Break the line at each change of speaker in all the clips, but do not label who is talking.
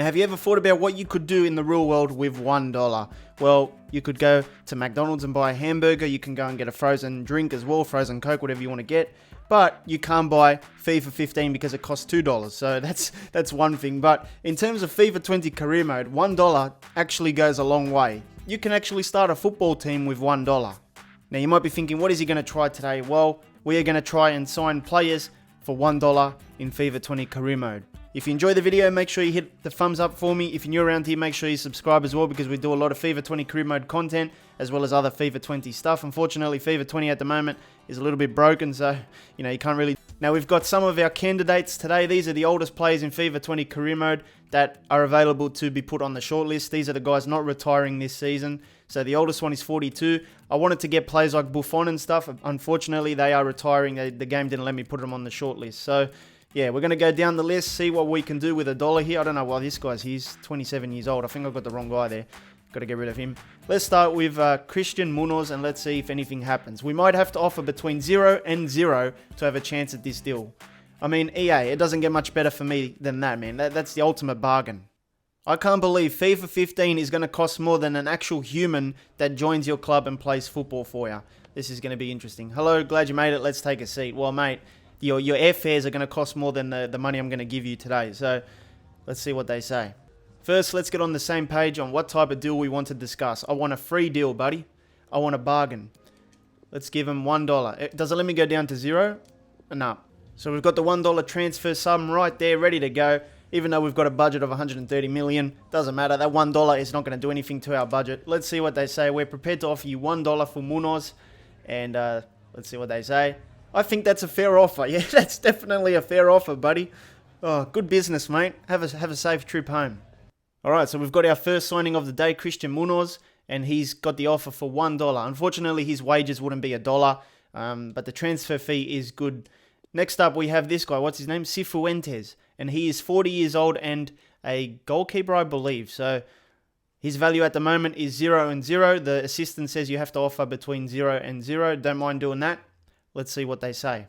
Have you ever thought about what you could do in the real world with $1? Well, you could go to McDonald's and buy a hamburger. You can go and get a frozen drink as well, frozen Coke, whatever you want to get. But you can't buy FIFA 15 because it costs $2. So that's one thing. But in terms of FIFA 20 career mode, $1 actually goes a long way. You can actually start a football team with $1. Now you might be thinking, what is he going to try today? Well, we are going to try and sign players for $1 in FIFA 20 career mode. If you enjoy the video, make sure you hit the thumbs up for me. If you're new around here, make sure you subscribe as well, because we do a lot of FIFA 20 career mode content as well as other FIFA 20 stuff. Unfortunately, FIFA 20 at the moment is a little bit broken, so you can't really. Now we've got some of our candidates today. These are the oldest players in FIFA 20 career mode that are available to be put on the shortlist. These are the guys not retiring this season. So the oldest one is 42. I wanted to get players like Buffon and stuff. Unfortunately, they are retiring. The game didn't let me put them on the shortlist. So yeah, we're going to go down the list, see what we can do with $1 here. I don't know why this guy's here. He's 27 years old. I think I've got the wrong guy there. Got to get rid of him. Let's start with Christian Munoz, and let's see if anything happens. We might have to offer between 0 and 0 to have a chance at this deal. I mean, EA, it doesn't get much better for me than that, man. That's the ultimate bargain. I can't believe FIFA 15 is going to cost more than an actual human that joins your club and plays football for you. This is going to be interesting. Hello, glad you made it. Let's take a seat. Well, mate, your airfares are going to cost more than the money I'm going to give you today. So let's see what they say. First, let's get on the same page on what type of deal we want to discuss. I want a free deal, buddy. I want a bargain. Let's give him $1. Does it let me go down to 0? No. So we've got the $1 transfer sum right there, ready to go. Even though we've got a budget of 130 million, doesn't matter. That $1 is not going to do anything to our budget. Let's see what they say. We're prepared to offer you $1 for Munoz, and let's see what they say. I think that's a fair offer. Yeah, that's definitely a fair offer, buddy. Oh, good business, mate. Have a safe trip home. All right, so we've got our first signing of the day, Christian Munoz, and he's got the offer for $1. Unfortunately, his wages wouldn't be $1, but the transfer fee is good. Next up, we have this guy. What's his name? Cifuentes, and he is 40 years old and a goalkeeper, I believe. So his value at the moment is 0 and 0. The assistant says you have to offer between 0 and 0. Don't mind doing that. Let's see what they say.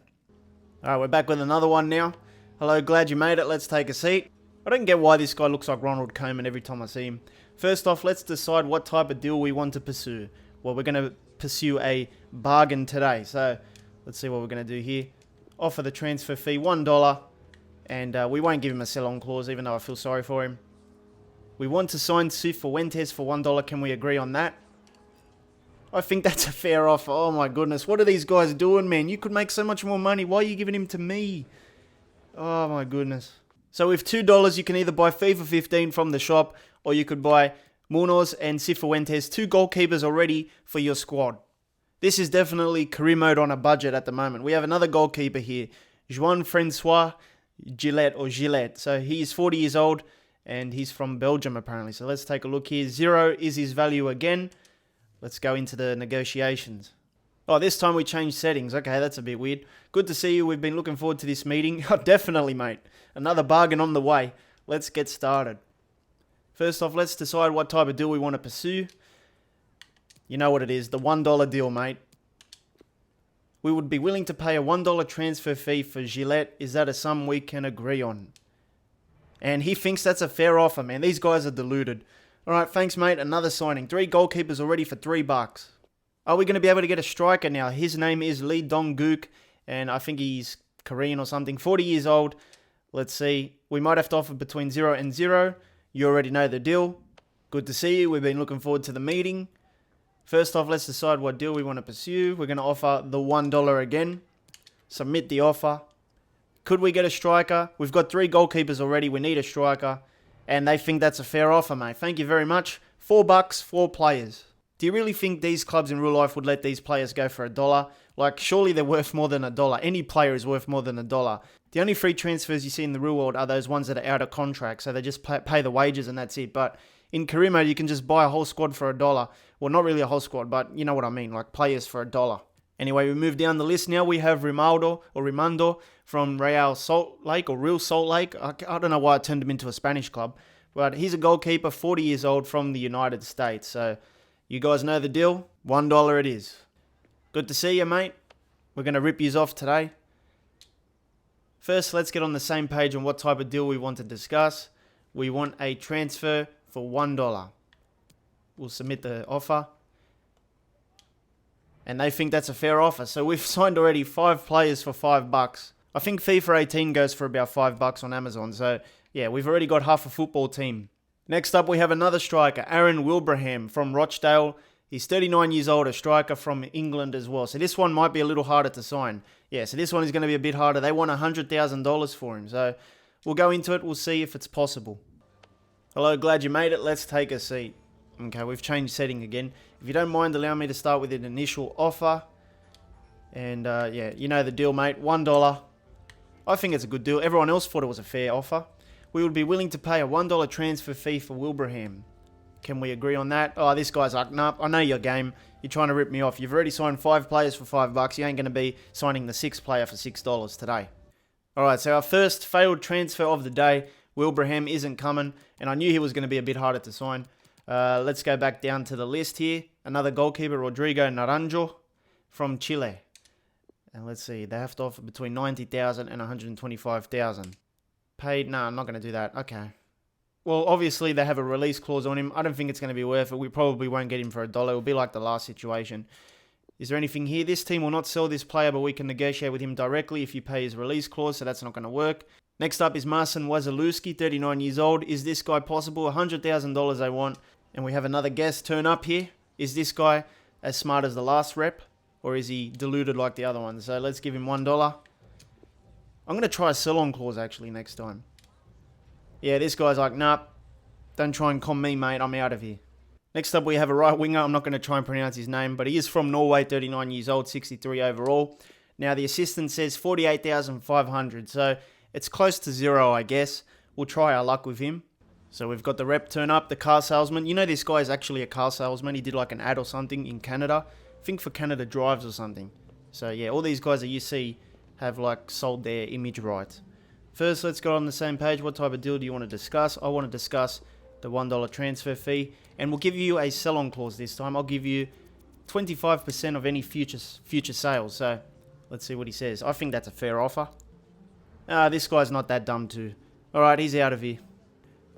All right, we're back with another one now. Hello, glad you made it. Let's take a seat. I don't get why this guy looks like Ronald Koeman every time I see him. First off, let's decide what type of deal we want to pursue. Well, we're going to pursue a bargain today. So let's see what we're going to do here. Offer the transfer fee $1, and we won't give him a sell-on clause, even though I feel sorry for him. We want to sign Cifuentes for $1. Can we agree on that? I think that's a fair offer. Oh my goodness. What are these guys doing, man? You could make so much more money. Why are you giving him to me? Oh my goodness. So with $2, you can either buy FIFA 15 from the shop, or you could buy Munoz and Cifuentes, 2 goalkeepers already for your squad. This is definitely career mode on a budget at the moment. We have another goalkeeper here, Jean-Francois Gillet. So he is 40 years old, and he's from Belgium apparently. So let's take a look here. 0 is his value again. Let's go into the negotiations. Oh, this time we changed settings. Okay, that's a bit weird. Good to see you. We've been looking forward to this meeting. Oh, definitely, mate. Another bargain on the way. Let's get started. First off, let's decide what type of deal we want to pursue. You know what it is, the $1 deal, mate. We would be willing to pay a $1 transfer fee for Gillette. Is that a sum we can agree on? And he thinks that's a fair offer, man. These guys are deluded. All right, thanks, mate. Another signing. 3 goalkeepers already for $3. Are we going to be able to get a striker now? His name is Lee Dong-gook, and I think he's Korean or something. 40 years old. Let's see. We might have to offer between 0 and 0. You already know the deal. Good to see you. We've been looking forward to the meeting. First off, let's decide what deal we want to pursue. We're going to offer the $1 again. Submit the offer. Could we get a striker? We've got 3 goalkeepers already. We need a striker. And they think that's a fair offer, mate. Thank you very much. $4, 4 players. Do you really think these clubs in real life would let these players go for $1? Like, surely they're worth more than $1. Any player is worth more than $1. The only free transfers you see in the real world are those ones that are out of contract. So they just pay the wages and that's it. But in career mode, you can just buy a whole squad for $1. Well, not really a whole squad, but you know what I mean. Like players for $1. Anyway, we move down the list now. We have Rimando from Real Salt Lake or Real Salt Lake. I don't know why I turned him into a Spanish club. But he's a goalkeeper, 40 years old, from the United States. So you guys know the deal. $1 it is. Good to see you, mate. We're going to rip yous off today. First, let's get on the same page on what type of deal we want to discuss. We want a transfer for $1. We'll submit the offer. And they think that's a fair offer. So we've signed already 5 players for $5. I think FIFA 18 goes for about $5 on Amazon. So yeah, we've already got half a football team. Next up, we have another striker, Aaron Wilbraham from Rochdale. He's 39 years old, a striker from England as well. So this one might be a little harder to sign. Yeah, so this one is going to be a bit harder. They want $100,000 for him. So we'll go into it. We'll see if it's possible. Hello, glad you made it. Let's take a seat. Okay, we've changed setting again. If you don't mind, allow me to start with an initial offer. And yeah, you know the deal, mate. $1. I think it's a good deal. Everyone else thought it was a fair offer. We would be willing to pay a $1 transfer fee for Wilbraham. Can we agree on that? Oh, this guy's like, nah, I know your game. You're trying to rip me off. You've already signed 5 players for $5. You ain't going to be signing the 6th player for $6 today. Alright, so our first failed transfer of the day. Wilbraham isn't coming, and I knew he was going to be a bit harder to sign. Let's go back down to the list here. Another goalkeeper, Rodrigo Naranjo from Chile. And let's see, they have to offer between $90,000 and $125,000. Paid? No, I'm not going to do that. Okay. Well, obviously they have a release clause on him. I don't think it's going to be worth it. We probably won't get him for $1. It'll be like the last situation. Is there anything here? This team will not sell this player, but we can negotiate with him directly if you pay his release clause, so that's not going to work. Next up is Marcin Wazalewski, 39 years old. Is this guy possible? $100,000 they want. And we have another guest turn up here. Is this guy as smart as the last rep? Or is he deluded like the other one? So let's give him $1. I'm going to try a sell-on clause actually next time. Yeah, this guy's like, nah, don't try and con me, mate. I'm out of here. Next up, we have a right winger. I'm not going to try and pronounce his name, but he is from Norway, 39 years old, 63 overall. Now, the assistant says 48,500, so it's close to zero, I guess. We'll try our luck with him. So we've got the rep turn up, the car salesman. You know this guy is actually a car salesman. He did like an ad or something in Canada. I think for Canada Drives or something. So yeah, all these guys that you see have like sold their image rights. First, let's go on the same page. What type of deal do you want to discuss? I want to discuss the $1 transfer fee. And we'll give you a sell-on clause this time. I'll give you 25% of any future sales. So let's see what he says. I think that's a fair offer. This guy's not that dumb too. Alright, he's out of here.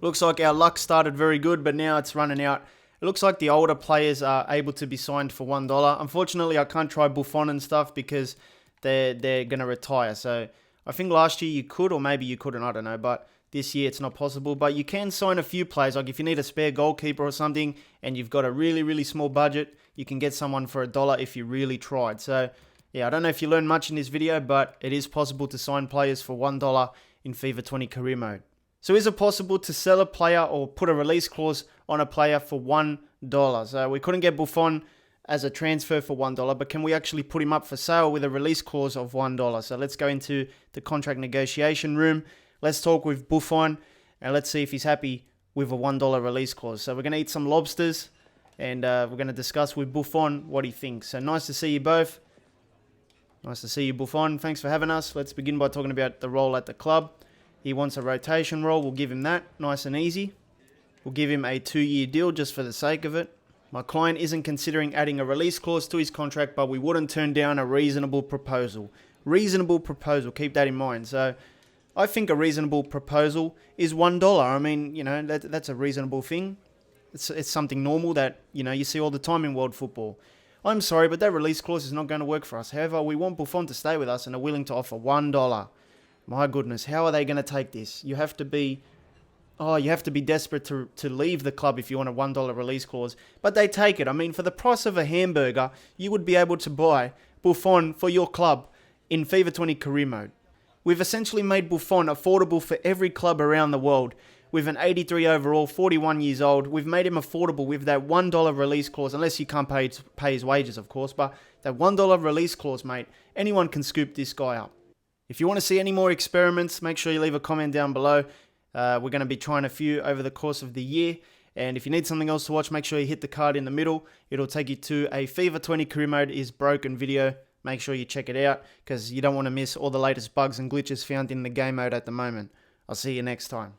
Looks like our luck started very good, but now it's running out. It looks like the older players are able to be signed for $1. Unfortunately, I can't try Buffon and stuff because they're going to retire. So I think last year you could, or maybe you couldn't, I don't know. But this year it's not possible. But you can sign a few players. Like if you need a spare goalkeeper or something and you've got a really, really small budget, you can get someone for $1 if you really tried. So yeah, I don't know if you learned much in this video, but it is possible to sign players for $1 in FIFA 20 career mode. So is it possible to sell a player or put a release clause on a player for $1? So we couldn't get Buffon as a transfer for $1, but can we actually put him up for sale with a release clause of $1? So let's go into the contract negotiation room. Let's talk with Buffon and let's see if he's happy with a $1 release clause. So we're going to eat some lobsters and we're going to discuss with Buffon what he thinks. So nice to see you both. Nice to see you, Buffon. Thanks for having us. Let's begin by talking about the role at the club. He wants a rotation role. We'll give him that. Nice and easy. We'll give him a 2-year deal just for the sake of it. My client isn't considering adding a release clause to his contract, but we wouldn't turn down a reasonable proposal. Reasonable proposal. Keep that in mind. So I think a reasonable proposal is $1. I mean, you know, that's a reasonable thing. It's something normal that, you know, you see all the time in world football. I'm sorry, but that release clause is not going to work for us. However, we want Buffon to stay with us and are willing to offer $1. My goodness, how are they going to take this? You have to be desperate to leave the club if you want a $1 release clause. But they take it. I mean, for the price of a hamburger, you would be able to buy Buffon for your club in FIFA 20 career mode. We've essentially made Buffon affordable for every club around the world. With an 83 overall, 41 years old, we've made him affordable with that $1 release clause, unless you can't pay his wages, of course. But that $1 release clause, mate, anyone can scoop this guy up. If you want to see any more experiments, make sure you leave a comment down below. We're going to be trying a few over the course of the year. And if you need something else to watch, make sure you hit the card in the middle. It'll take you to a FIFA 20 career mode is broken video. Make sure you check it out because you don't want to miss all the latest bugs and glitches found in the game mode at the moment. I'll see you next time.